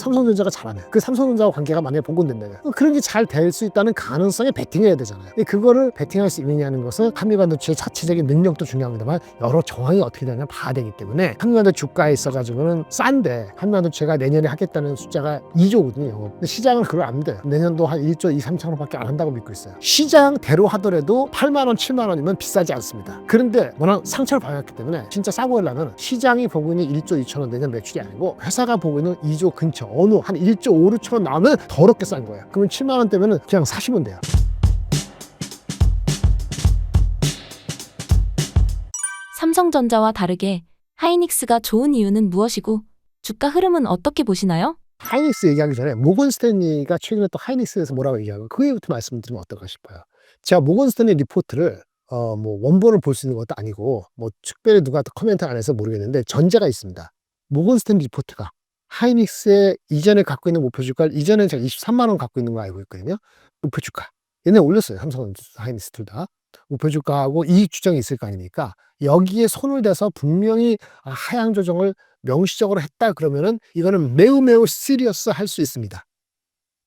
삼성전자가 잘하네. 그 삼성전자와 관계가 만약에 복원된다면 그런 게 잘 될 수 있다는 가능성에 베팅해야 되잖아요. 근데 그거를 베팅할 수 있느냐는 것은 한미반도체의 자체적인 능력도 중요합니다만 여러 정황이 어떻게 되냐 봐야 되기 때문에 한미반도체 주가에 있어가지고는 싼데 한미반도체가 내년에 하겠다는 숫자가 2조거든요. 근데 시장은 그걸 안 돼요. 내년도 한 1조 2, 3천원밖에 안 한다고 믿고 있어요. 시장대로 하더라도 8만원, 7만원이면 비싸지 않습니다. 그런데 워낙 상처를 받았기 때문에 진짜 싸고 하려면 시장이 보고 있는 1조 2천원 내년 매출이 아니고 회사가 보고 있는 2조 근처 어느 한 1조 5, 6천원 나오면 더럽게 싼 거예요. 그러면 7만원대면 그냥 사시면 돼요. 삼성전자와 다르게 하이닉스가 좋은 이유는 무엇이고 주가 흐름은 어떻게 보시나요? 하이닉스 얘기하기 전에 모건 스탠리가 최근에 또 하이닉스에서 뭐라고 얘기하고 그 얘기부터 말씀드리면 어떨까 싶어요. 제가 모건 스탠리 리포트를 뭐 원본을 볼 수 있는 것도 아니고 뭐 특별히 누가 코멘트 안 해서 모르겠는데 전제가 있습니다. 모건 스탠리 리포트가 하이닉스의 이전에 갖고 있는 목표 주가를 이전에 제가 23만 원 갖고 있는 거 알고 있거든요. 목표 주가 얘네 올렸어요. 삼성 하이닉스 둘 다 목표 주가하고 이익 추정이 있을 거 아닙니까? 여기에 손을 대서 분명히 하향 조정을 명시적으로 했다 그러면은 이거는 매우 시리어스 할 수 있습니다.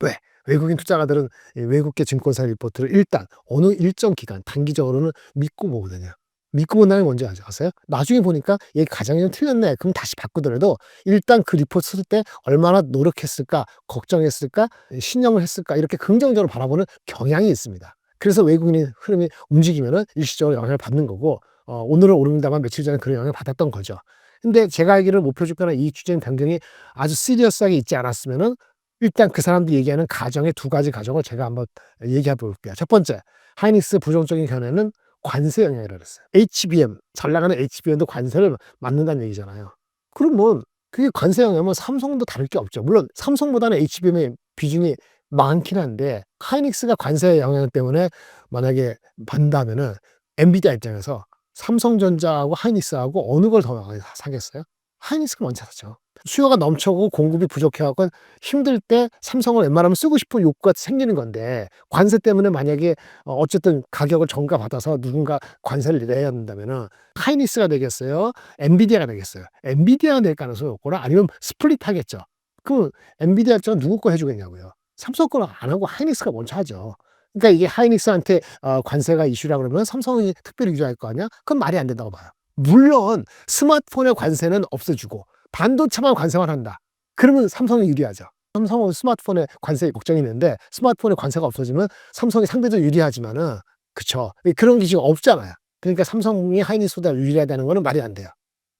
왜? 외국인 투자가들은 외국계 증권사 리포트를 일단 어느 일정 기간 단기적으로는 믿고 보거든요. 믿고 본다는 게 뭔지 아세요? 나중에 보니까 얘 가정이 좀 틀렸네. 그럼 다시 바꾸더라도 일단 그 리포트 쓸 때 얼마나 노력했을까, 걱정했을까, 신용을 했을까 이렇게 긍정적으로 바라보는 경향이 있습니다. 그래서 외국인의 흐름이 움직이면은 일시적으로 영향을 받는 거고 오늘은 오릅니다만 며칠 전에 그런 영향을 받았던 거죠. 근데 제가 알기로 목표 주가나 이익 추정 변경이 아주 시리어스하게 있지 않았으면은 일단 그 사람들이 얘기하는 가정의 두 가지 가정을 제가 한번 얘기해 볼게요. 첫 번째, 하이닉스 부정적인 견해는 관세 영향이라고 했어요. HBM, 잘 나가는 HBM도 관세를 맞는다는 얘기잖아요. 그러면 그게 관세 영향이면 삼성도 다를 게 없죠. 물론 삼성보다는 HBM의 비중이 많긴 한데 하이닉스가 관세 영향 때문에 만약에 받는다면은 엔비디아 입장에서 삼성전자하고 하이닉스하고 어느 걸 더 많이 사겠어요? 하이닉스가 먼저 사죠. 수요가 넘쳐고 공급이 부족해갖고 힘들 때 삼성을 웬만하면 쓰고 싶은 욕구가 생기는 건데 관세 때문에 만약에 어쨌든 가격을 정가받아서 누군가 관세를 내야 한다면은 하이닉스가 되겠어요? 엔비디아가 되겠어요? 엔비디아가 될 가능성이 없거나 아니면 스플릿 하겠죠. 그럼 엔비디아 쪽은 누구 거 해주겠냐고요. 삼성 거는 안 하고 하이닉스가 먼저 하죠. 그러니까 이게 하이닉스한테 관세가 이슈라 그러면 삼성이 특별히 유지할 거 아니야? 그건 말이 안 된다고 봐요. 물론 스마트폰의 관세는 없애주고 반도체만 관세만 한다. 그러면 삼성이 유리하죠. 삼성은 스마트폰에 관세 걱정이 있는데 스마트폰에 관세가 없어지면 삼성이 상대적으로 유리하지만은 그쵸. 그런 기지가 없잖아요. 그러니까 삼성이 하이닉스보다 유리하다는 거는 말이 안 돼요.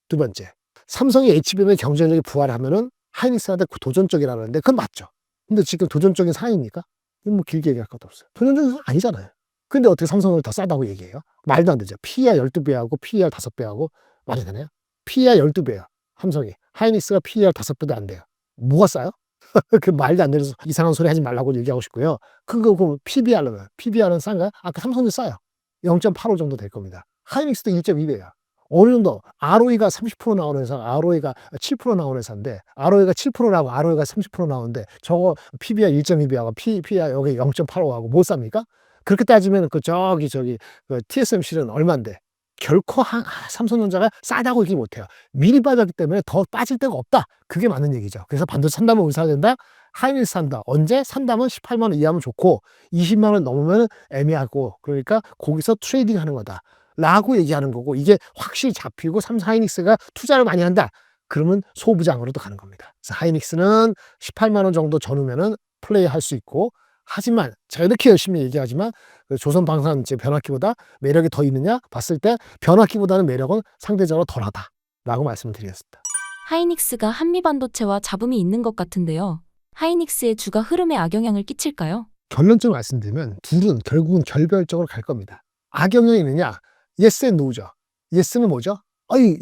두 번째, 삼성이 HBM의 경쟁력이 부활하면은 하이닉스한테 도전적이라는데 그건 맞죠. 근데 지금 도전적인 상황입니까? 뭐 길게 얘기할 것도 없어요. 도전적인 상황 아니잖아요. 근데 어떻게 삼성을 더 싸다고 얘기해요? 말도 안 되죠. PER 12배하고 PER 5배하고 말이 되나요? PER 12배야. 삼성이. 하이닉스가 PER 5배도 안 돼요. 뭐가 싸요? 그 말도 안 되는 이상한 소리 하지 말라고 얘기하고 싶고요. 그거 PBR은 싼가요? 아까 삼성도 싸요. 0.85 정도 될 겁니다. 하이닉스도 1.2배야. 어느 정도 ROE가 30% 나오는 회사, ROE가 7% 나오는 회사인데 ROE가 7% 나오고 ROE가 30% 나오는데 저거 PBR 1.2배하고 PBR 여기 0.85하고 못 삽니까? 그렇게 따지면 그 TSMC는 얼만데? 결코 삼성전자가 싸다고 얘기 못해요. 미리 빠졌기 때문에 더 빠질 데가 없다. 그게 맞는 얘기죠. 그래서 반도체 산다면 어디 사야 된다? 하이닉스 산다. 언제? 산다면 18만 원 이하면 좋고 20만 원 넘으면 애매하고 그러니까 거기서 트레이딩 하는 거다. 라고 얘기하는 거고 이게 확실히 잡히고 삼성 하이닉스가 투자를 많이 한다. 그러면 소부장으로도 가는 겁니다. 그래서 하이닉스는 18만 원 정도 전후면은 플레이할 수 있고 하지만 제가 이렇게 열심히 얘기하지만 조선 방산제 변압기보다 매력이 더 있느냐 봤을 때 변압기보다는 매력은 상대적으로 덜하다 라고 말씀을 드리겠습니다. 하이닉스가 한미반도체와 잡음이 있는 것 같은데요. 하이닉스의 주가 흐름에 악영향을 끼칠까요? 결론적으로 말씀드리면 둘은 결국은 결별적으로 갈 겁니다. 악영향이 있느냐? yes and no죠. yes는 뭐죠?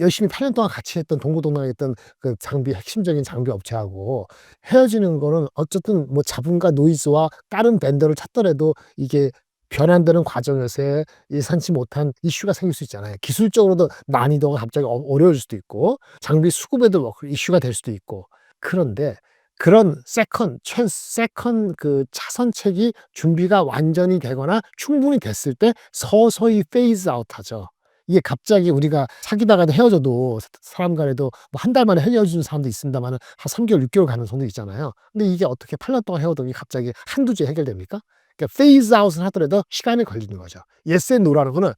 열심히 8년 동안 같이 했던 동고동락했던 그 핵심적인 장비 업체하고 헤어지는 거는 어쨌든 뭐 자본과 노이즈와 다른 벤더를 찾더라도 이게 변환되는 과정에서 예상치 못한 이슈가 생길 수 있잖아요. 기술적으로도 난이도가 갑자기 어려워질 수도 있고 장비 수급에도 뭐 이슈가 될 수도 있고 그런데 그런 세컨 그 차선책이 준비가 완전히 되거나 충분히 됐을 때 서서히 페이즈 아웃 하죠. 이게 갑자기 우리가 사귀다가 헤어져도 사람 간에도 뭐 한 달 만에 헤어지는 사람도 있습니다만은 한 3개월, 6개월 가는 정도 있잖아요. 근데 이게 어떻게 8년 동안 헤어더니 갑자기 한두 주에 해결됩니까? 그러니까 페이즈 아웃을 하더라도 시간이 걸리는 거죠. yes and no라는 거는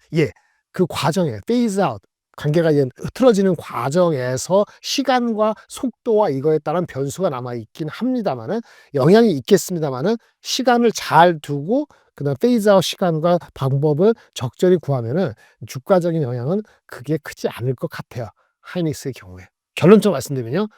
그 과정에 페이즈 아웃 관계가 이제 흐트러지는 과정에서 시간과 속도와 이거에 따른 변수가 남아 있긴 합니다만은 영향이 있겠습니다만은 시간을 잘 두고 그다음 페이즈 아웃 시간과 방법을 적절히 구하면은 주가적인 영향은 그게 크지 않을 것 같아요. 하이닉스의 경우에. 결론적으로 말씀드리면요.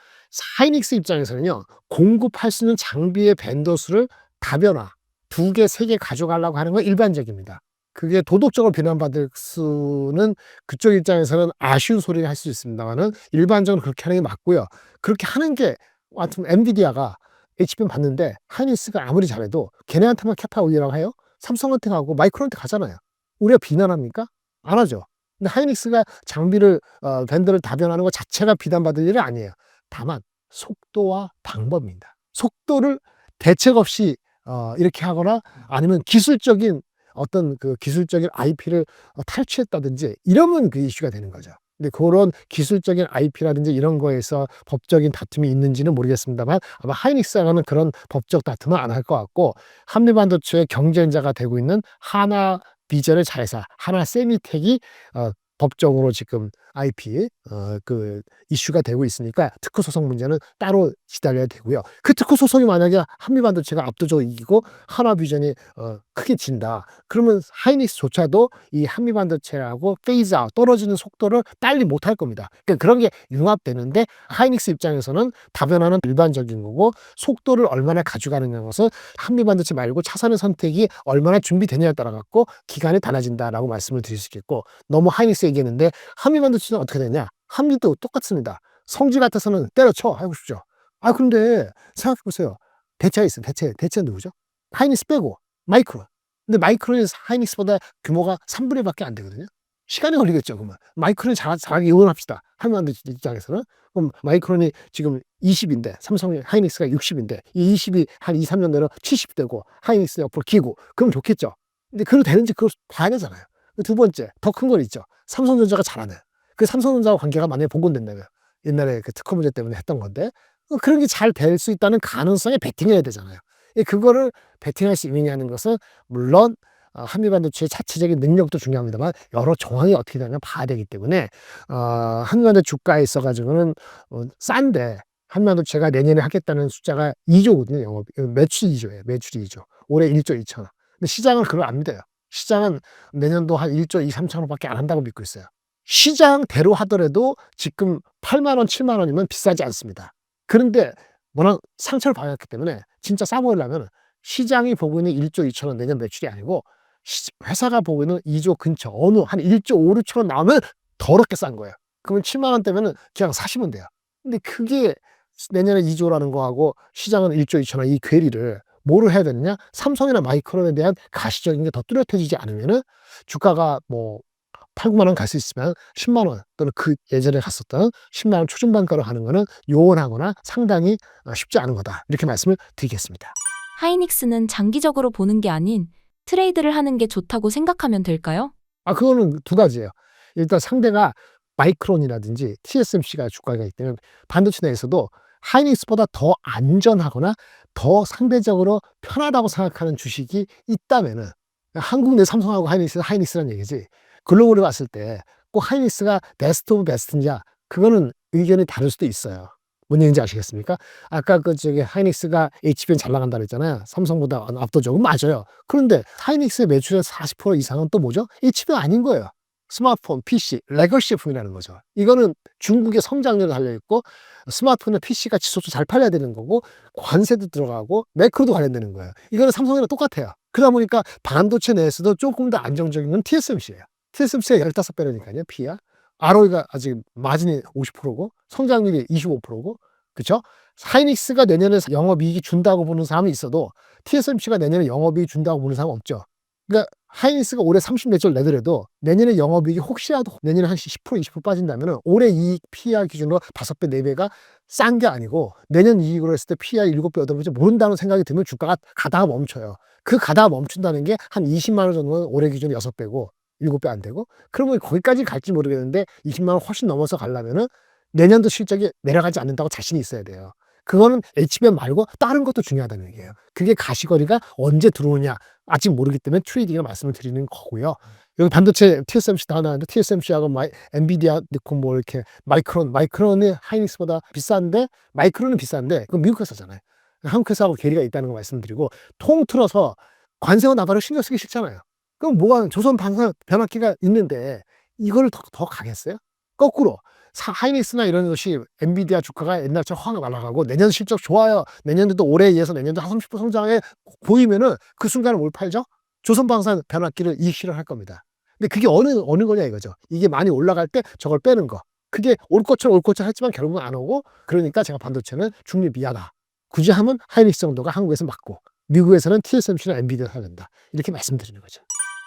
하이닉스 입장에서는요. 공급할 수 있는 장비의 벤더 수를 다변화 2개, 3개 가져가려고 하는 건 일반적입니다. 그게 도덕적으로 비난받을 수는 그쪽 입장에서는 아쉬운 소리를 할 수 있습니다만은 일반적으로 그렇게 하는 게 맞고요. 그렇게 하는 게 하여튼 엔비디아가 HBM 봤는데 하이닉스가 아무리 잘해도 걔네한테만 캐파 올리라고 해요? 삼성한테 가고 마이크론한테 가잖아요. 우리가 비난합니까? 안 하죠. 근데 하이닉스가 장비를 밴드를 다변하는 것 자체가 비난받을 일은 아니에요. 다만 속도와 방법입니다. 속도를 대책 없이 이렇게 하거나 아니면 기술적인 어떤 그 기술적인 IP를 탈취했다든지 이러면 그 이슈가 되는 거죠. 근데 그런 기술적인 IP라든지 이런 거에서 법적인 다툼이 있는지는 모르겠습니다만 아마 하이닉스하고는 그런 법적 다툼은 안 할 것 같고 한미반도체의 경쟁자가 되고 있는 하나 비전의 자회사 하나 세미텍이 법적으로 지금 IP 그 이슈가 되고 있으니까 특허 소송 문제는 따로 기다려야 되고요. 그 특허 소송이 만약에 한미반도체가 압도적으로 이기고 하나비전이 크게 진다. 그러면 하이닉스조차도 이 한미반도체하고 페이즈 아웃 떨어지는 속도를 빨리 못할 겁니다. 그러니까 그런 게 융합되는데 하이닉스 입장에서는 다변화는 일반적인 거고 속도를 얼마나 가져가느냐는 것은 한미반도체 말고 차선의 선택이 얼마나 준비되냐에 따라 갖고 기간이 달라진다라고 말씀을 드릴 수 있겠고 너무 하이닉스 얘기했는데 한미반도체는 어떻게 되냐? 한미도 똑같습니다. 성질 같아서는 때려쳐 하고 싶죠. 근데 생각해 보세요. 대체가 있어요. 대체는 누구죠? 하이닉스 빼고 마이크론. 근데 마이크론이 하이닉스보다 규모가 3분의 1밖에 안 되거든요. 시간이 걸리겠죠. 그러면 마이크론이 잘하게 응원합시다. 한미반도체 입장에서는 그럼 마이크론이 지금 20인데 삼성 하이닉스가 60인데 이 20이 한 2, 3년 내로 70되고 하이닉스 옆으로 기고 그럼 좋겠죠. 근데 그래도 되는지 그걸 봐야 되잖아요. 두 번째 더 큰 건 있죠. 삼성전자가 잘하네. 그 삼성전자와 관계가 만약에 복원된다면 옛날에 그 특허 문제 때문에 했던 건데 그런 게 잘 될 수 있다는 가능성에 베팅해야 되잖아요. 그거를 베팅할 수 있느냐는 것은 물론 한미반도체의 자체적인 능력도 중요합니다만 여러 정황이 어떻게 되냐 봐야 되기 때문에 한미반도체 주가에 있어가지고는 싼데 한미반도체가 내년에 하겠다는 숫자가 2조거든요. 영업 매출이 2조예요. 매출이 2조. 올해 1조 2천억. 근데 시장은 그걸 안 믿어요. 시장은 내년도 한 1조 2, 3천억밖에 안 한다고 믿고 있어요. 시장대로 하더라도 지금 8만 원, 7만 원이면 비싸지 않습니다. 그런데 워낙 상처를 받았기 때문에 진짜 싸 보이려면 시장이 보고 있는 1조 2천원 내년 매출이 아니고 회사가 보고 있는 2조 근처 어느 한 1조 5, 6천원 나오면 더럽게 싼 거예요. 그러면 7만 원대면 그냥 사시면 돼요. 근데 그게 내년에 2조라는 거하고 시장은 1조 2천원 이 괴리를 뭐를 해야 되느냐? 삼성이나 마이크론에 대한 가시적인 게 더 뚜렷해지지 않으면은 주가가 뭐 8, 9만 원 갈 수 있으면 10만 원 또는 그 예전에 갔었던 10만 원 초중반가로 하는 거는 요원하거나 상당히 쉽지 않은 거다. 이렇게 말씀을 드리겠습니다. 하이닉스는 장기적으로 보는 게 아닌 트레이드를 하는 게 좋다고 생각하면 될까요? 그거는 두 가지예요. 일단 상대가 마이크론이라든지 TSMC가 주가가 있기 때문에 반도체 내에서도 하이닉스보다 더 안전하거나 더 상대적으로 편하다고 생각하는 주식이 있다면은 한국 내 삼성하고 하이닉스라는 얘기지. 글로벌로 봤을 때 꼭 하이닉스가 베스트 오브 베스트냐 그거는 의견이 다를 수도 있어요. 뭔 얘기인지 아시겠습니까? 아까 하이닉스가 HBM 잘 나간다 그랬잖아요. 삼성보다 압도적으로 맞아요. 그런데 하이닉스의 매출의 40% 이상은 또 뭐죠? HBM 아닌 거예요. 스마트폰, PC, 레거시 제품이라는 거죠. 이거는 중국의 성장률에 달려있고 스마트폰과 PC가 지속적으로 잘 팔려야 되는 거고 관세도 들어가고 매크로도 관련되는 거예요. 이거는 삼성이랑 똑같아요. 그러다 보니까 반도체 내에서도 조금 더 안정적인 건 TSMC예요. TSMC가 15배라니까요. P야. ROE가 아직 마진이 50%고 성장률이 25%고 그렇죠? 하이닉스가 내년에 영업이익이 준다고 보는 사람이 있어도 TSMC가 내년에 영업이익이 준다고 보는 사람은 없죠. 그러니까 하이닉스가 올해 30몇 절 내더라도 내년에 영업이익이 혹시라도 내년에 한 10%, 20% 빠진다면 올해 이익 PR 기준으로 5배, 4배가 싼 게 아니고 내년 이익으로 했을 때 PR 7배, 8배 모른다는 생각이 들면 주가가 가다가 멈춰요. 그 가다가 멈춘다는 게 한 20만 원 정도는 올해 기준 6배고 7배 안 되고. 그러면 거기까지 갈지 모르겠는데 20만 원 훨씬 넘어서 가려면은 내년도 실적이 내려가지 않는다고 자신이 있어야 돼요. 그거는 HBM 말고 다른 것도 중요하다는 얘기예요. 그게 가시거리가 언제 들어오냐 아직 모르기 때문에 트레이딩을 말씀을 드리는 거고요. 여기 반도체 TSMC 다 나왔는데 TSMC하고 엔비디아 넣고 뭐 이렇게 마이크론이 하이닉스보다 비싼데 마이크론은 비싼데 그건 미국 회사잖아요. 한국 회사하고 괴리가 있다는 거 말씀드리고 통틀어서 관세와 나발을 신경 쓰기 싫잖아요. 그럼 뭐가 조선 방사 변압기가 있는데 이걸 더 가겠어요? 거꾸로 하이닉스나 이런 것이 엔비디아 주가가 옛날처럼 확 날아가고 내년 실적 좋아요. 내년도도 올해에 의해서 내년도 한 30% 성장에 보이면은 그 순간에 뭘 팔죠? 조선 방사 변압기를 이익 실현할 겁니다. 근데 그게 어느 거냐 이거죠. 이게 많이 올라갈 때 저걸 빼는 거. 그게 올 것처럼 했지만 결국은 안 오고 그러니까 제가 반도체는 중립이하다. 굳이 하면 하이닉스 정도가 한국에서 맞고 미국에서는 TSMC나 엔비디아 사야 된다. 이렇게 말씀드리는 거죠.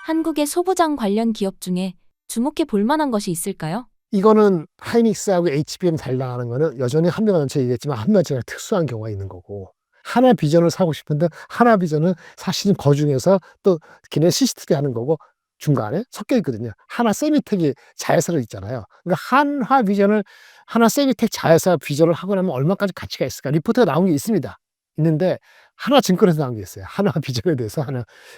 한국의 소부장 관련 기업 중에 주목해 볼 만한 것이 있을까요? 이거는 하이닉스하고 HBM 달라하는 거는 여전히 한명전체 얘기했지만 한명전체가 특수한 경우가 있는 거고 하나비전을 사고 싶은데 하나비전은 사실은 그 중에서 또 걔네 시스템이 하는 거고 중간에 섞여 있거든요. 하나 세미텍이 자회사로 있잖아요. 그러니까 한화비전을 하나 세미텍 자회사 비전을 하고 나면 얼마까지 가치가 있을까? 리포트가 나온 게 있습니다. 있는데 하나증권에서 나온 게 있어요. 하나비전에 대해서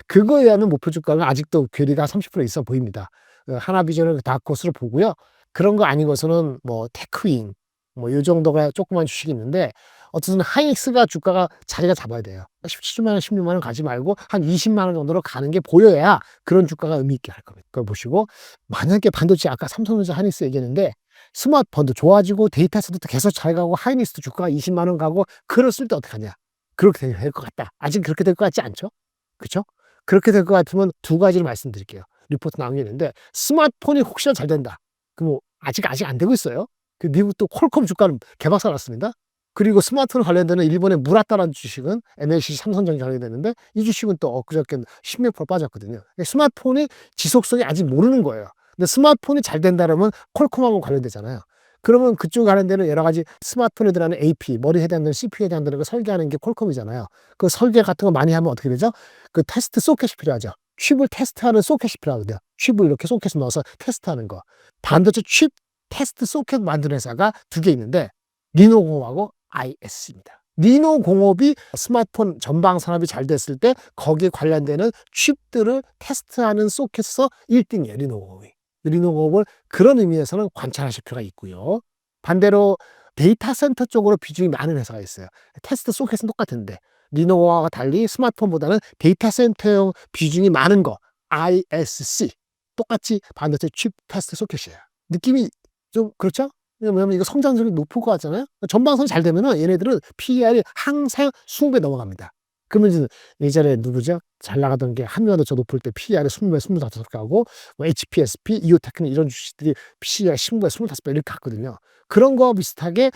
그거에 하는 목표 주가가 아직도 괴리가 30% 있어 보입니다. 하나비전을 다크호스로 보고요. 그런 거 아니고서는 뭐 테크윈 뭐 이 정도가 조그만 주식이 있는데 어쨌든 하이닉스가 주가가 자리가 잡아야 돼요. 17만 원, 16만 원 가지 말고 한 20만 원 정도로 가는 게 보여야 그런 주가가 의미 있게 할 겁니다. 그걸 보시고 만약에 반도체 아까 삼성전자 하이닉스 얘기했는데 스마트폰도 좋아지고 데이터 센터도 계속 잘 가고 하이닉스도 주가가 20만 원 가고 그랬을 때 어떡하냐. 그렇게 될 것 같다. 아직 그렇게 될 것 같지 않죠? 그렇죠? 그렇게 될 것 같으면 두 가지를 말씀드릴게요. 리포트 나온 게 있는데 스마트폰이 혹시나 잘 된다. 그럼 아직 안 되고 있어요. 그 미국도 퀄컴 주가는 개박살 났습니다. 그리고 스마트폰 관련되는 일본의 무라타라는 주식은 NLC 삼성전자 관련되는데 이 주식은 또 엊그저께 10몇 프로 빠졌거든요. 스마트폰이 지속성이 아직 모르는 거예요. 근데 스마트폰이 잘 된다면 퀄컴하고 관련되잖아요. 그러면 그쪽 관련되는 여러 가지 스마트폰에 들어가는 AP, 머리에 해당되는 CPU에 해당되는 거 설계하는 게 퀄컴이잖아요. 그 설계 같은 거 많이 하면 어떻게 되죠? 그 테스트 소켓이 필요하죠. 칩을 테스트하는 소켓이 필요하거든요. 칩을 이렇게 소켓에 넣어서 테스트하는 거. 반도체 칩 테스트 소켓 만드는 회사가 두 개 있는데 리노공업하고 IS입니다. 리노공업이 스마트폰 전방 산업이 잘 됐을 때 거기에 관련되는 칩들을 테스트하는 소켓에서 1등이에요. 리노공업이. 리노공업을 그런 의미에서는 관찰하실 필요가 있고요. 반대로 데이터 센터 쪽으로 비중이 많은 회사가 있어요. 테스트 소켓은 똑같은데 리노공업과 달리 스마트폰보다는 데이터 센터용 비중이 많은 거 ISC 똑같이 반도체 칩 테스트 소켓이에요. 느낌이 좀 그렇죠? 왜냐면 이거 성장률이 높을 것 같잖아요. 전방선 잘 되면은 얘네들은 PER이 항상 20배 넘어갑니다. 그러면 이제 예전에 누구죠? 잘 나가던 게 한미화도 저 높을 때 PER이 20배, 25배 가고 뭐 HPSP, 이오테크는 이런 주식들이 PER 15배, 25배 이렇게 갔거든요. 그런 거와 비슷하게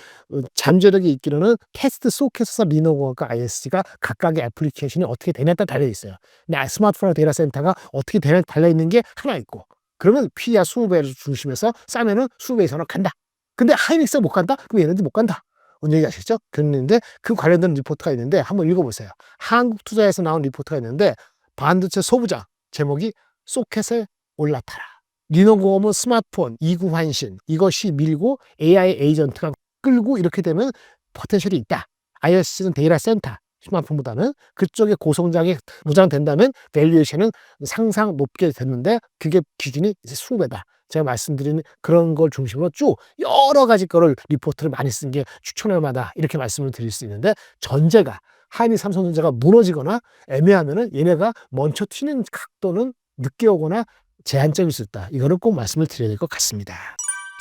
잠재력이 있기로는 테스트 소켓에서 리노공업과 ISC가 각각의 애플리케이션이 어떻게 되냐에 따라 달려 있어요. 근데 스마트폰 데이터 센터가 어떻게 달려 있는 게 하나 있고 그러면 PER 20배를 중심에서 싸면은 20배 이상으로 간다. 근데 하이닉스가 못 간다? 그럼 얘네들 못 간다. 뭔 얘기 아시죠? 그랬는데 그 관련된 리포트가 있는데 한번 읽어보세요. 한국투자에서 나온 리포트가 있는데 반도체 소부장 제목이 소켓에 올라타라. 리노공업은 스마트폰, 이구환신 이것이 밀고 AI 에이전트가 끌고 이렇게 되면 포텐셜이 있다. ISC는 데이터 센터 스마트폰보다는 그쪽에 고성장이 무장된다면 밸류에이션은 상상 높게 됐는데 그게 기준이 이제 20배다. 제가 말씀드린 그런 걸 중심으로 쭉 여러 가지 거를 리포트를 많이 쓴 게 추천할 만하다 이렇게 말씀을 드릴 수 있는데 전제가 하이닉스 삼성전자가 무너지거나 애매하면은 얘네가 먼저 튀는 각도는 늦게 오거나 제한적일 수 있다. 이거를 꼭 말씀을 드려야 될 것 같습니다.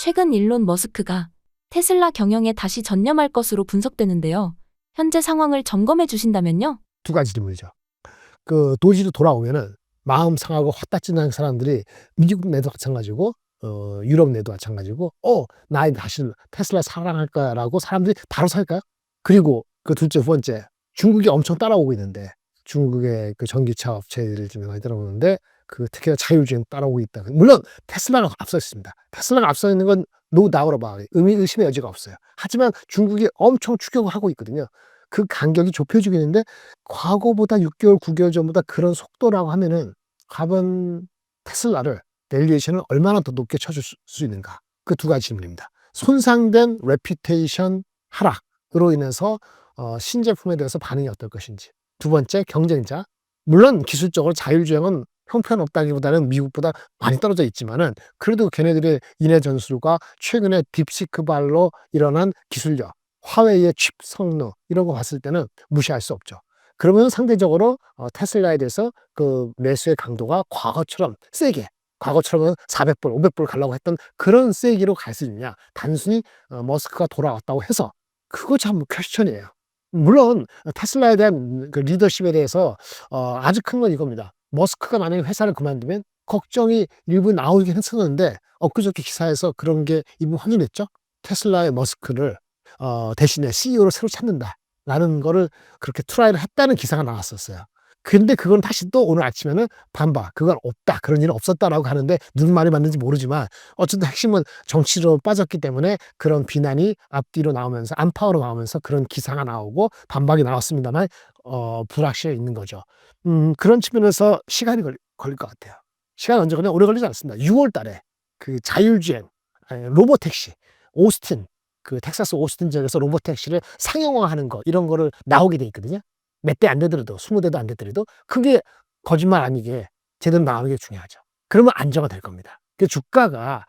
최근 일론 머스크가 테슬라 경영에 다시 전념할 것으로 분석되는데요. 현재 상황을 점검해 주신다면요? 두 가지 질문이죠. 그 도시로 돌아오면은 마음 상하고 화딱지난 사람들이 미국 내도 마찬가지고 유럽 내도 마찬가지고 나 다시 테슬라 사랑할 거야라고 사람들이 바로 살까요? 그리고 그 둘째 두 번째 중국이 엄청 따라오고 있는데 중국의 그 전기차 업체들 좀 많이 따라오는데 그 특히나 자율주행 따라오고 있다. 물론 테슬라가 앞서 있습니다. 테슬라가 앞서 있는 건 no doubt about it. 의심의 여지가 없어요. 하지만 중국이 엄청 추격을 하고 있거든요. 그 간격이 좁혀지고 있는데 과거보다 6개월, 9개월 전보다 그런 속도라고 하면은 과연 테슬라를 밸류에이션을 얼마나 더 높게 쳐줄 수 있는가. 그 두 가지 질문입니다. 손상된 레퓨테이션 하락으로 인해서 신제품에 대해서 반응이 어떨 것인지. 두 번째, 경쟁자. 물론 기술적으로 자율주행은 형편없다기보다는 미국보다 많이 떨어져 있지만은 그래도 걔네들의 인해 전술과 최근에 딥시크발로 일어난 기술력, 화웨이의 칩 성능 이런 거 봤을 때는 무시할 수 없죠. 그러면 상대적으로 테슬라에 대해서 그 매수의 강도가 과거처럼 세게, 과거처럼은 400불, 500불 가려고 했던 그런 세기로 갈 수 있느냐. 단순히 머스크가 돌아왔다고 해서 그거 참 퀘스천이에요. 물론 테슬라에 대한 그 리더십에 대해서 아주 큰 건 이겁니다. 머스크가 만약에 회사를 그만두면 걱정이 일부 나오긴 했었는데 엊그저께 기사에서 그런 게 이미 확인했죠. 테슬라의 머스크를 대신에 CEO를 새로 찾는다라는 거를 그렇게 트라이를 했다는 기사가 나왔었어요. 근데 그건 다시 또 오늘 아침에는 반박, 그건 없다, 그런 일은 없었다라고 하는데 누구 말이 맞는지 모르지만 어쨌든 핵심은 정치로 빠졌기 때문에 그런 비난이 앞뒤로 나오면서 안팎으로 나오면서 그런 기사가 나오고 반박이 나왔습니다만 불확실해 있는 거죠. 그런 측면에서 시간이 걸릴 것 같아요. 시간 언제 그냥 오래 걸리지 않습니다. 6월 달에 그 자율주행 로보택시 오스틴 그 텍사스 오스틴 지역에서 로보택시를 상용화하는 거 이런 거를 나오게 돼 있거든요. 몇 대 안 되더라도 20대도 안 되더라도 그게 거짓말 아니게 제대로 나오는 게 중요하죠. 그러면 안정화 될 겁니다. 그 주가가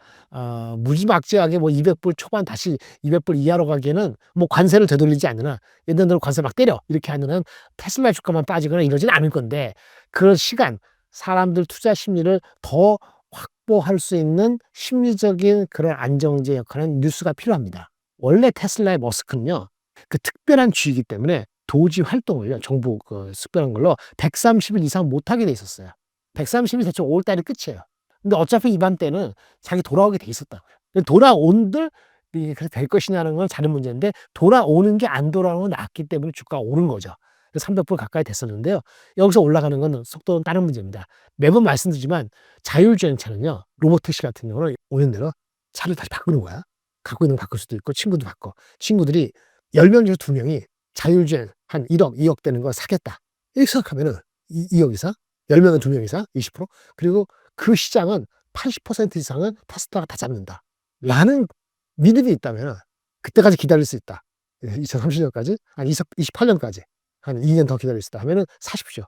무지막지하게 뭐 200불 초반 다시 200불 이하로 가기에는 뭐 관세를 되돌리지 않느나 예전대로 관세 막 때려 이렇게 하면은 테슬라 주가만 빠지거나 이러지는 않을 건데 그런 시간 사람들 투자 심리를 더 확보할 수 있는 심리적인 그런 안정제 역할은 뉴스가 필요합니다. 원래 테슬라의 머스크는요, 그 특별한 주의이기 때문에 도지 활동을요, 정부 그 특별한 걸로 130일 이상 못하게 돼 있었어요. 130일 대충 5월 달이 끝이에요. 근데 어차피 이맘때는 자기 돌아오게 돼 있었다고요. 돌아온들 그렇게 될 것이냐는 건 다른 문제인데 돌아오는 게 안 돌아오는 건 낫기 때문에 주가가 오른 거죠. 300불 가까이 됐었는데요. 여기서 올라가는 건 속도는 다른 문제입니다. 매번 말씀드리지만 자율주행차는요, 로보택시 같은 경우는 오는 대로 차를 다시 바꾸는 거야. 갖고 있는 거 바꿀 수도 있고 친구도 바꿔. 친구들이 10명 중에 2명이 자율주행 한 1억, 2억 되는 거 사겠다. 이렇게 생각하면은 2억 이상, 10명은 2명 이상, 20%. 그리고 그 시장은 80% 이상은 테슬라가 다 잡는다. 라는 믿음이 있다면 그때까지 기다릴 수 있다. 2030년까지, 한 28년까지, 한 2년 더 기다릴 수 있다 하면은 사십시오.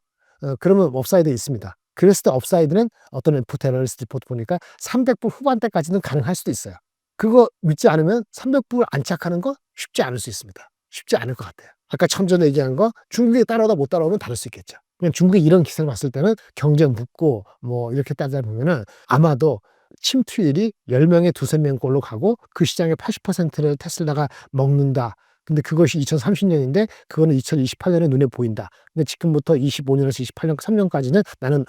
그러면 업사이드 있습니다. 그랬을 때 업사이드는 어떤 리포트 애널리스트 리포트 보니까 300불 후반대까지는 가능할 수도 있어요. 그거 믿지 않으면 300불 안착하는 거 쉽지 않을 수 있습니다. 쉽지 않을 것 같아요. 아까 좀 전에 얘기한 거 중국이 따라오다 못 따라오면 다를 수 있겠죠. 그냥 중국의 이런 기세를 봤을 때는 경제 묻고 뭐 이렇게 따지다 보면은 아마도 침투율이 10명에 2~3명꼴로 가고 그 시장의 80%를 테슬라가 먹는다. 근데 그것이 2030년인데 그거는 2028년에 눈에 보인다. 근데 지금부터 25년에서 28년, 3년까지는 나는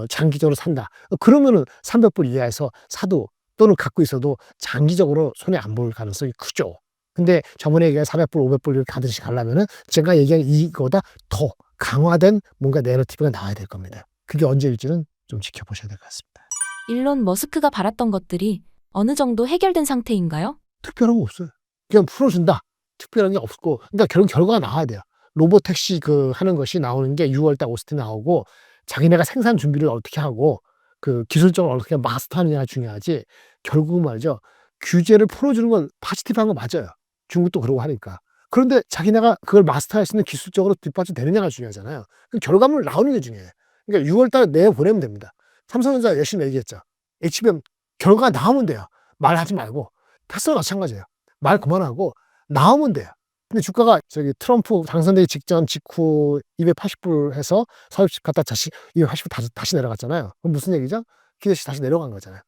장기적으로 산다. 그러면은 300불 이하에서 사도 또는 갖고 있어도 장기적으로 손해 안 볼 가능성이 크죠. 근데 저번에 얘기한 400불, 500불 이렇게 가듯이 가려면은 제가 얘기한 이거보다 더 강화된 뭔가 내러티브가 나와야 될 겁니다. 그게 언제일지는 좀 지켜보셔야 될 것 같습니다. 일론 머스크가 바랐던 것들이 어느 정도 해결된 상태인가요? 특별한 거 없어요. 그냥 풀어준다. 특별한 게 없고, 그러니까 결과가 나와야 돼요. 로보택시 그 하는 것이 나오는 게 6월달 오스틴 나오고, 자기네가 생산 준비를 어떻게 하고, 그 기술적으로 어떻게 마스터하느냐가 중요하지. 결국은 말이죠. 규제를 풀어주는 건 파지티브한 거 맞아요. 중국도 그러고 하니까. 그런데 자기네가 그걸 마스터할 수 있는 기술적으로 뒷받침 되느냐가 중요하잖아요. 그 결과물 나오는 게 중요해요. 그러니까 6월달에 내보내면 됩니다. 삼성전자 열심히 얘기했죠. HBM 결과가 나오면 돼요. 말하지 말고. 테슬라 마찬가지예요. 말 그만하고 나오면 돼요. 근데 주가가 저기 트럼프 당선되기 직전 직후 280불 해서 서울집 갔다 다시 280불 다시 내려갔잖아요. 그럼 무슨 얘기죠? 기대시 다시 내려간 거잖아요.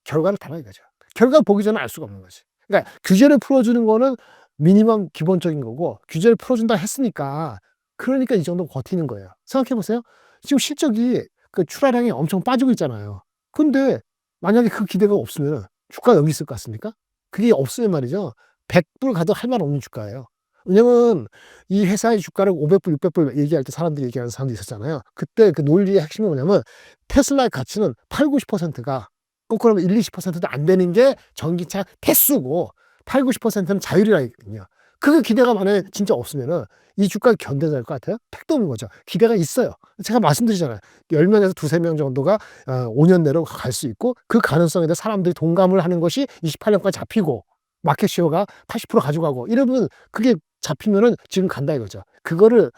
결과를 달라 이거죠. 결과 보기 전에 알 수가 없는 거지. 그러니까 규제를 풀어주는 거는 미니멈 기본적인 거고 규제를 풀어준다 했으니까 그러니까 이 정도 버티는 거예요. 생각해 보세요. 지금 실적이 그 출하량이 엄청 빠지고 있잖아요. 근데 만약에 그 기대가 없으면 주가가 여기 있을 것 같습니까? 그게 없으면 말이죠. 100불 가도 할 말 없는 주가예요. 왜냐면 이 회사의 주가를 500불, 600불 얘기할 때 사람들이 얘기하는 사람도 있었잖아요. 그때 그 논리의 핵심이 뭐냐면 테슬라의 가치는 8, 90%가 거꾸로 하면 1, 20%도 안 되는 게 전기차 대수고 8, 90%는 자율이라 했거든요. 그 기대가 만약에 진짜 없으면은 이 주가가 견뎌낼 것 같아요? 택도 없는 거죠. 기대가 있어요. 제가 말씀드리잖아요. 10명에서 2~3명 정도가 5년 내로 갈 수 있고 그 가능성에 대해 사람들이 동감을 하는 것이 28년까지 잡히고 마켓시어가 80% 가져가고 이러면 그게 잡히면은 지금 간다 이거죠. 그거를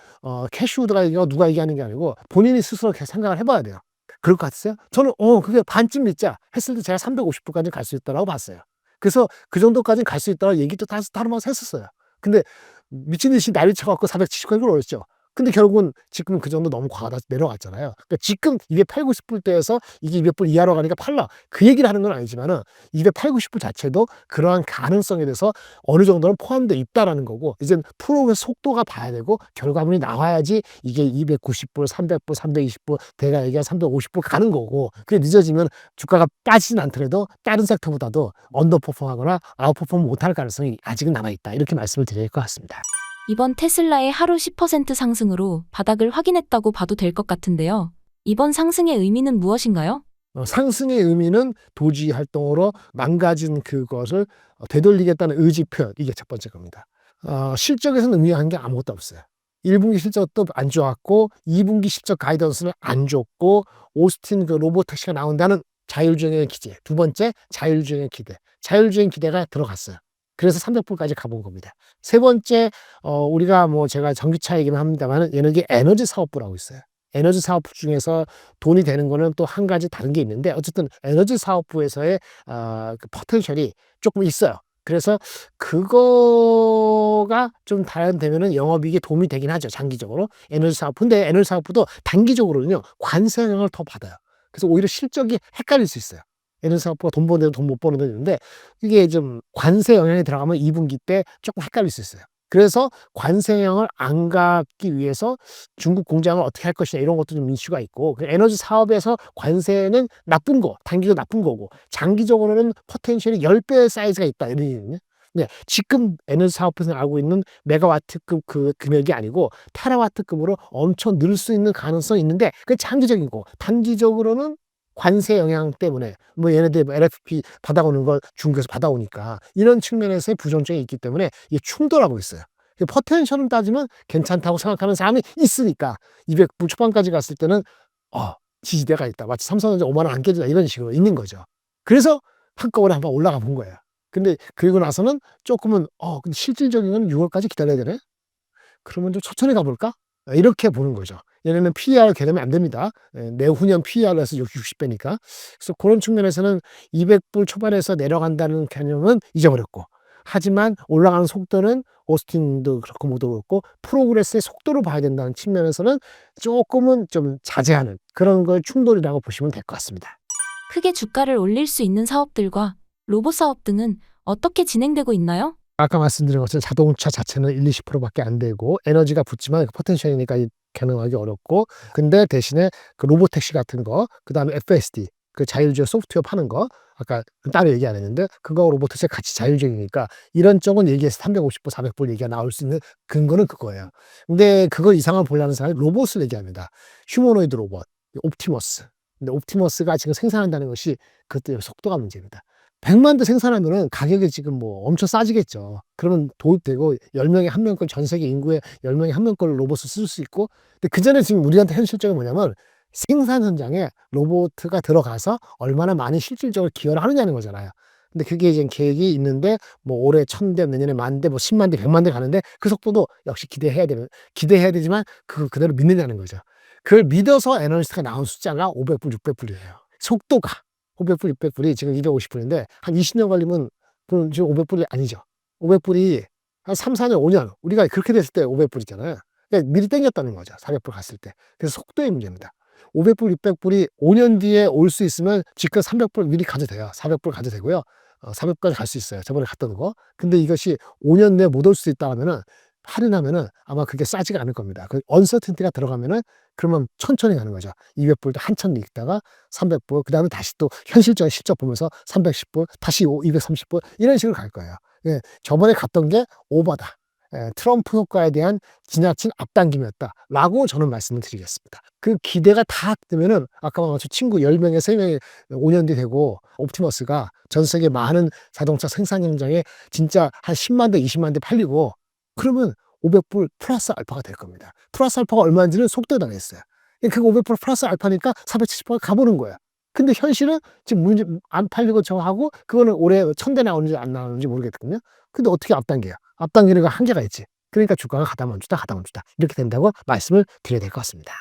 캐시우드가 얘기하고 누가 얘기하는 게 아니고 본인이 스스로 생각을 해봐야 돼요. 그럴 것 같으세요? 저는 그게 반쯤 믿자 했을 때 제가 350%까지 갈 수 있다라고 봤어요. 그래서 그 정도까지는 갈 수 있다고 얘기도 다른 방에서 했었어요. 근데 미친 듯이 난리 쳐갖고 470까지 올렸죠. 근데 결국은 지금 그 정도 너무 과하다 내려갔잖아요. 그러니까 지금 280, 90불대에서 이게 200불 이하로 가니까 팔라. 그 얘기를 하는 건 아니지만은 280, 90불 자체도 그러한 가능성에 대해서 어느 정도는 포함되어 있다라는 거고, 이제 프로그레스 속도가 봐야 되고 결과물이 나와야지 이게 290불, 300불, 320불, 내가 얘기한 350불 가는 거고, 그게 늦어지면 주가가 빠지진 않더라도 다른 섹터보다도 언더퍼폼하거나 아웃퍼폼 못할 가능성이 아직은 남아있다. 이렇게 말씀을 드릴 것 같습니다. 이번 테슬라의 하루 10% 상승으로 바닥을 확인했다고 봐도 될 것 같은데요. 이번 상승의 의미는 무엇인가요? 상승의 의미는 도지 활동으로 망가진 그것을 되돌리겠다는 의지 표현, 이게 첫 번째 겁니다. 실적에서는 의미한 게 아무것도 없어요. 1분기 실적도 안 좋았고 2분기 실적 가이던스는 안 좋고, 오스틴 그 로보택시가 나온다는 자율주행의 기대, 두 번째 자율주행의 기대, 자율주행 기대가 들어갔어요. 그래서 300불까지 가본 겁니다. 세 번째, 우리가 제가 전기차 얘기만 합니다만 얘는 이게 에너지 사업부라고 있어요. 에너지 사업부 중에서 돈이 되는 거는 또 한 가지 다른 게 있는데, 어쨌든 에너지 사업부에서의 그 포텐셜이 조금 있어요. 그래서 그거가 좀 달연되면은 영업이익에 도움이 되긴 하죠, 장기적으로. 에너지 사업. 근데 에너지 사업부도 단기적으로는요, 관세 영향을 더 받아요. 그래서 오히려 실적이 헷갈릴 수 있어요. 에너지 사업부가 돈 버는 데도 돈 못 버는 데도 있는데, 이게 좀 관세 영향이 들어가면 2분기 때 조금 헷갈릴 수 있어요. 그래서 관세 영향을 안 갖기 위해서 중국 공장을 어떻게 할 것이냐, 이런 것도 좀 이슈가 있고, 에너지 사업에서 관세는 나쁜 거, 단기적으로 나쁜 거고, 장기적으로는 포텐셜이 10배의 사이즈가 있다, 이런 얘기거든요. 네, 지금 에너지 사업에서 알고 있는 메가와트급 그 금액이 아니고 테라와트급으로 엄청 늘 수 있는 가능성이 있는데, 그게 장기적인 거. 단기적으로는 관세 영향 때문에 얘네들 LFP 받아오는 걸 중국에서 받아오니까 이런 측면에서의 부정적이 있기 때문에 이게 충돌하고 있어요. 포텐셜을 따지면 괜찮다고 생각하는 사람이 있으니까 200불 초반까지 갔을 때는 지지대가 있다. 마치 삼성전자 5만 원 안 깨진다, 이런 식으로 있는 거죠. 그래서 한꺼번에 한번 올라가 본 거예요. 근데 그리고 나서는 조금은 근데 실질적인 건 6월까지 기다려야 되네. 그러면 좀 천천히 가볼까? 이렇게 보는 거죠. 얘네는 PER 개념이 안 됩니다. 내후년 PER에서 60배니까. 그래서 그런 측면에서는 200불 초반에서 내려간다는 개념은 잊어버렸고, 하지만 올라가는 속도는 오스틴도 그렇고 모두 그렇고 프로그레스의 속도로 봐야 된다는 측면에서는 조금은 좀 자제하는 그런 걸 충돌이라고 보시면 될 것 같습니다. 크게 주가를 올릴 수 있는 사업들과 로봇 사업 등은 어떻게 진행되고 있나요? 아까 말씀드린 것처럼 자동차 자체는 1~20%밖에 안 되고 에너지가 붙지만 포텐셜이니까 가능하기 어렵고, 근데 대신에 그 로보택시 같은 거, 그 다음에 FSD, 그 자율주행 소프트웨어 파는 거, 아까 따로 얘기 안 했는데 그거 로보택시 같이 자율주행이니까 이런 쪽은 얘기해서 350불, 400불 얘기가 나올 수 있는 근거는 그거예요. 근데 그거 이상을 보려는 사람이 로봇을 얘기합니다. 휴머노이드 로봇, 옵티머스. 근데 옵티머스가 지금 생산한다는 것이 그것도 속도가 문제입니다. 100만 대 생산하면은 가격이 지금 엄청 싸지겠죠. 그러면 도입되고 10명에 1명권, 전 세계 인구의 10명에 1명권 로봇을 쓸 수 있고, 근데 그 전에 지금 우리한테 현실적인 뭐냐면 생산 현장에 로봇가 들어가서 얼마나 많이 실질적으로 기여를 하느냐는 거잖아요. 근데 그게 이제 계획이 있는데 올해 1000대, 내년에 10,000대, 10만 대, 100만 대 가는데 그 속도도 역시 기대해야 되지만 그대로 믿느냐는 거죠. 그걸 믿어서 애널리스트가 나온 숫자가 500불, 600불이에요. 속도가 500불, 600불이 지금 250불인데 한 20년 걸리면 그럼 지금 500불이 아니죠. 500불이 한 3, 4년, 5년 우리가 그렇게 됐을 때 500불이잖아요. 그러니까 미리 땡겼다는 거죠. 400불 갔을 때. 그래서 속도의 문제입니다. 500불, 600불이 5년 뒤에 올 수 있으면 지금 300불 미리 가도 돼요. 400불 가도 되고요. 400불까지 갈 수 있어요. 저번에 갔던 거. 근데 이것이 5년 내에 못 올 수 있다 하면은, 할인하면은 아마 그게 싸지가 않을 겁니다. 그 언서튼티가 들어가면은 그러면 천천히 가는 거죠. 200불도 한참 있다가 300불, 그 다음에 다시 또 현실적인 실적 보면서 310불, 다시 230불, 이런 식으로 갈 거예요. 예, 저번에 갔던 게 오버다. 트럼프 효과에 대한 지나친 앞당김이었다라고 저는 말씀을 드리겠습니다. 그 기대가 다 되면은 아까 말한 저 친구 10명에 3명이 5년 뒤 되고, 옵티머스가 전 세계 많은 자동차 생산 현장에 진짜 한 10만 대, 20만 대 팔리고 그러면 500불 플러스 알파가 될 겁니다. 플러스 알파가 얼마인지는 속도 당했어요. 그 500불 플러스 알파니까 470%가 가보는 거예요. 근데 현실은 지금 문제 안 팔리고 저 하고 그거는 올해 1000대 나오는지 안 나오는지 모르겠거든요. 근데 어떻게 앞당겨요? 앞당기는 거 한계가 있지. 그러니까 주가가 가다 멈추다 가다 멈추다 이렇게 된다고 말씀을 드려야 될 것 같습니다.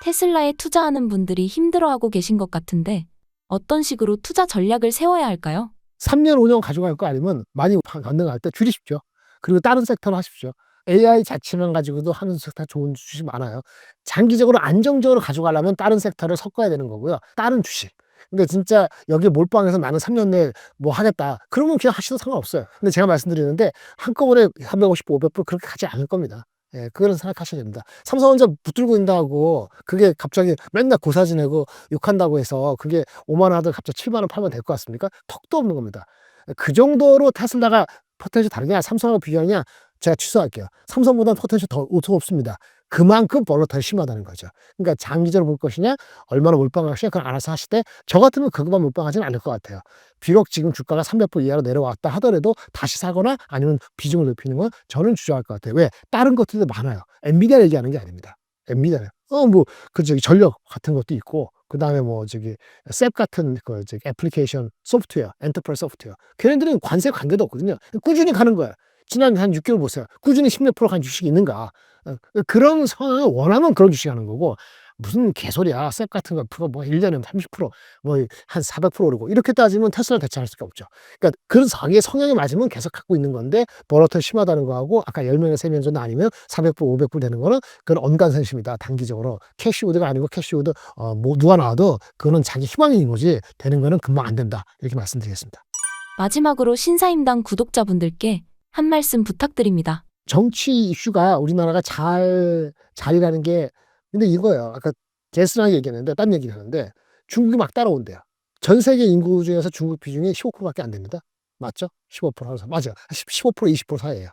테슬라에 투자하는 분들이 힘들어하고 계신 것 같은데 어떤 식으로 투자 전략을 세워야 할까요? 3년, 5년 가져갈 거 아니면 많이 변동할 때 줄이십시오. 그리고 다른 섹터로 하십시오. AI 자체만 가지고도 하는 섹터 좋은 주식 많아요. 장기적으로 안정적으로 가져가려면 다른 섹터를 섞어야 되는 거고요. 다른 주식. 근데 진짜 여기에 몰빵해서 나는 3년 내에 뭐 하겠다. 그러면 그냥 하셔도 상관없어요. 근데 제가 말씀드리는데 한꺼번에 350, 500불 그렇게 가지 않을 겁니다. 예, 그거는 생각하셔야 됩니다. 삼성전자 붙들고 있다고 그게 갑자기 맨날 고사 지내고 욕한다고 해서 그게 5만 원 하다가 갑자기 7만 원 팔면 될 것 같습니까? 턱도 없는 겁니다. 그 정도로 테슬라가 포텐셜 다르냐 삼성하고 비교하냐 제가 취소할게요. 삼성보다 포텐셜 더 없습니다. 그만큼 볼러타일이 심하다는 거죠. 그러니까 장기적으로 볼 것이냐 얼마나 몰빵할 것이냐 그건 알아서 하시되 저 같으면 그것만 몰빵하지는 않을 것 같아요. 비록 지금 주가가 300불 이하로 내려왔다 하더라도 다시 사거나 아니면 비중을 높이는 건 저는 주저할 것 같아요. 왜? 다른 것들도 많아요. 엔비디아 얘기하는 게 아닙니다. 엔비디아는 전력 같은 것도 있고 그다음에 셉 같은 애플리케이션 소프트웨어, 엔터프라이즈 소프트웨어. 걔네들은 관세 관계도 없거든요. 꾸준히 가는 거야. 지난 한 6개월 보세요. 꾸준히 10몇 프로 간 주식이 있는가? 그런 상황을 원하면 그런 주식 하는 거고 무슨 개소리야. 셉 같은 거 그거 뭐 1년에 30% 뭐 한 400% 오르고 이렇게 따지면 테슬라 대체할 수가 없죠. 그러니까 그런 자기의 성향에 맞으면 계속 갖고 있는 건데 버러터 심하다는 거하고 아까 10명에 3명 정도 아니면 400불, 500불 되는 거는 그건 언간선심이다. 단기적으로. 캐시우드가 아니고 캐시우드 뭐 누가 나와도 그거는 자기 희망인 거지 되는 거는 금방 안 된다. 이렇게 말씀드리겠습니다. 마지막으로 신사임당 구독자분들께 한 말씀 부탁드립니다. 정치 이슈가 우리나라가 잘이라는 게 근데 이거예요. 아까 게스트랑 얘기했는데 딴 얘기를 하는데 중국이 막 따라온대요. 전 세계 인구 중에서 중국 비중이 15%밖에 안 됩니다. 맞죠? 15% 하면서 맞아요. 15% 20% 사이예요.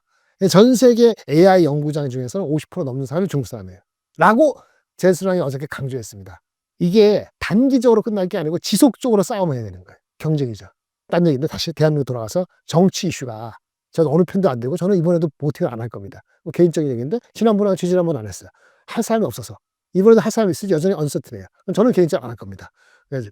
전 세계 AI 연구장 중에서는 50% 넘는 사람이 중국 사람이에요. 라고 제스랑이 어저께 강조했습니다. 이게 단기적으로 끝날 게 아니고 지속적으로 싸움을 해야 되는 거예요. 경쟁이죠. 딴 얘기인데 다시 대한민국 돌아가서 정치 이슈가 저는 어느 편도 안 되고 저는 이번에도 보팅을 안 할 겁니다. 뭐 개인적인 얘기인데 지난번에 지지난번 안 했어요. 할 사람이 없어서. 이번에도 할 사람이 있을지 여전히 언서트네요. 저는 개인적으로 안 할 겁니다.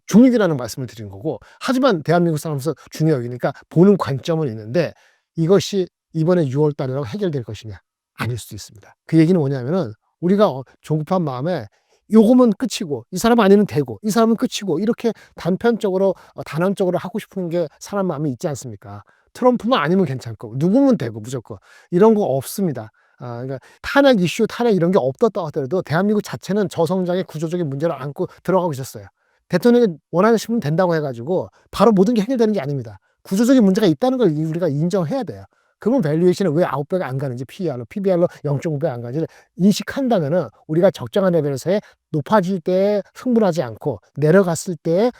중립이라는 말씀을 드리는 거고 하지만 대한민국 사람으로서 중요하니까 보는 관점은 있는데 이것이 이번에 6월 달이라고 해결될 것이냐 아닐 수도 있습니다. 그 얘기는 뭐냐면은 우리가 조급한 마음에 요거면 끝이고 이 사람 아니면 되고 이 사람은 끝이고 이렇게 단편적으로 단언적으로 하고 싶은 게 사람 마음이 있지 않습니까? 트럼프만 아니면 괜찮고 누구면 되고 무조건 이런 거 없습니다. 그러니까 탄핵 이슈, 탄핵 이런 게 없었다 하더라도 대한민국 자체는 저성장의 구조적인 문제를 안고 들어가고 있었어요. 대통령이 원하시면 된다고 해가지고 바로 모든 게 해결되는 게 아닙니다. 구조적인 문제가 있다는 걸 우리가 인정해야 돼요. 그러면 밸류에이션은 왜 9배가 안 가는지 PER로, PBR로 0.5배 안 가는지 인식한다면은 우리가 적정한 레벨에서의 높아질 때 흥분하지 않고 내려갔을 때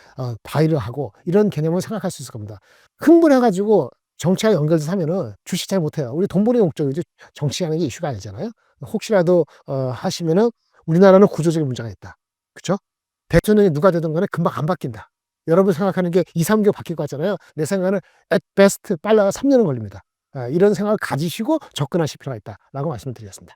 바이를 하고 이런 개념을 생각할 수 있을 겁니다. 흥분해가지고 정치와 연결돼서 하면은 주식 잘 못해요. 우리 돈 버는 목적이지 정치하는 게 이슈가 아니잖아요. 혹시라도 하시면은 우리나라는 구조적인 문제가 있다. 그렇죠? 대통령이 누가 되든 간에 금방 안 바뀐다. 여러분 생각하는 게 2, 3개월 바뀔 것 같잖아요. 내 생각에는 at best 빨라가 3년은 걸립니다. 이런 생각을 가지시고 접근하실 필요가 있다라고 말씀드리겠습니다.